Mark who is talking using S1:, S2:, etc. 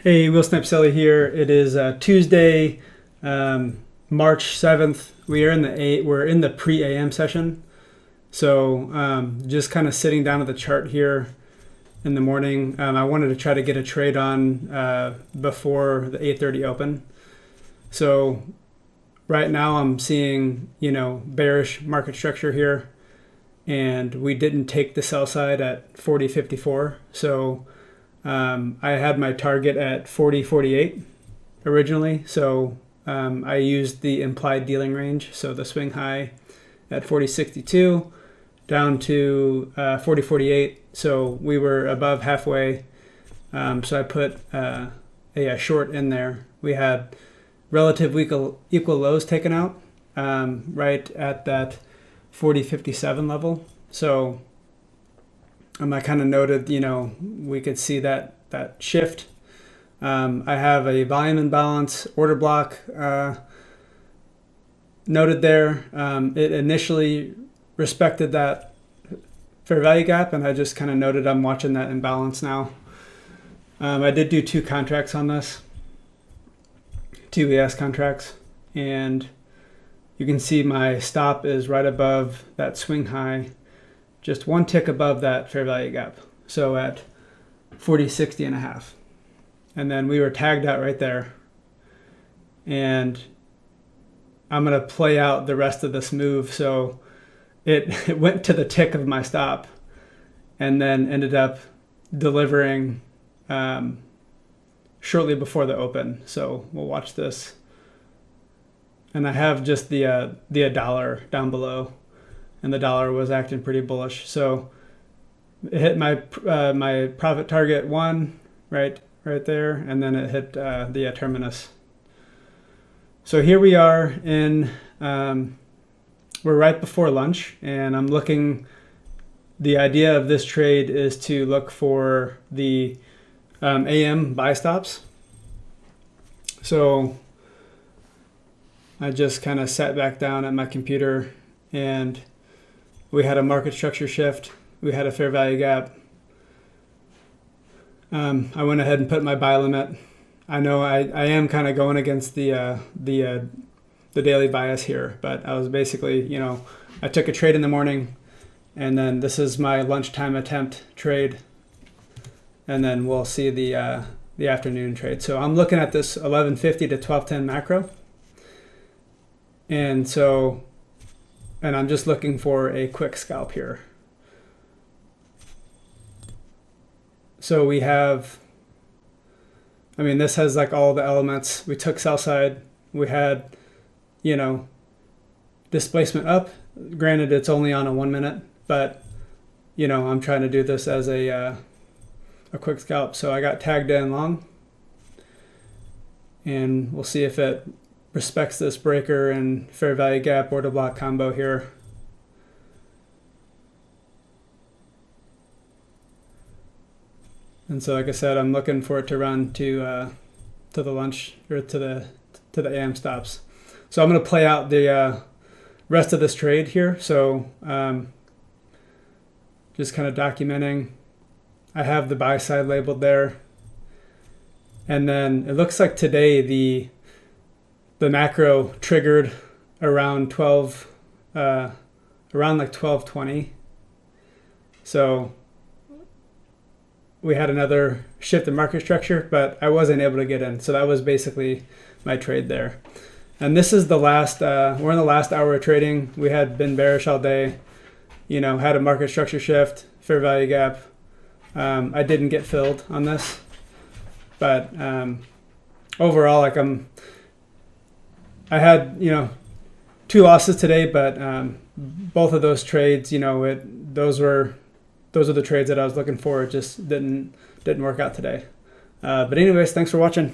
S1: Hey, WheelSnipeSelly here. It is Tuesday, March 7th. We're in the pre-AM session. So just kind of sitting down at the chart here in the morning. I wanted to try to get a trade on before the 8:30 open. So right now I'm seeing, bearish market structure here, and we didn't take the sell side at 40.54. So I had my target at 40.48 originally, so I used the implied dealing range, so the swing high at 40.62 down to 40.48, so we were above halfway. So I put a short in there. We had relative equal lows taken out right at that 40.57 level, so I kind of noted, we could see that shift. I have a volume imbalance order block noted there. It initially respected that fair value gap, and I just kind of noted I'm watching that imbalance now. I did do 2 contracts on this, 2 ES contracts, and you can see my stop is right above that swing high, just 1 tick above that fair value gap, so at 40.60 and a half. And then we were tagged out right there, and I'm going to play out the rest of this move. So it went to the tick of my stop and then ended up delivering shortly before the open. So we'll watch this, and I have just the dollar down below, and the dollar was acting pretty bullish. So it hit my my profit target 1 right there, and then it hit the terminus. So here we are in we're right before lunch, and I'm looking. The idea of this trade is to look for the AM buy stops. So I just kind of sat back down at my computer, and we had a market structure shift. We had a fair value gap. I went ahead and put my buy limit. I know I am kind of going against the daily bias here, but I was basically, I took a trade in the morning, and then this is my lunchtime attempt trade, and then we'll see the afternoon trade. So I'm looking at this 1150 to 1210 macro, and I'm just looking for a quick scalp here. So we have, this has like all the elements. We took sell side. We had, displacement up. Granted, it's only on a 1 minute, but, I'm trying to do this as a quick scalp. So I got tagged in long, and we'll see if it respects this breaker and fair value gap order block combo here. And so, like I said, I'm looking for it to run to the lunch, or to the AM stops. So I'm going to play out the rest of this trade here. So just kind of documenting. I have the buy side labeled there, and then it looks like today the macro triggered around 12, around like 12:20. So we had another shift in market structure, but I wasn't able to get in. So that was basically my trade there. And this is the last, we're in the last hour of trading. We had been bearish all day, had a market structure shift, fair value gap. I didn't get filled on this, but overall, I had, 2 losses today, but both of those trades, those are the trades that I was looking for. It just didn't work out today. But anyways, thanks for watching.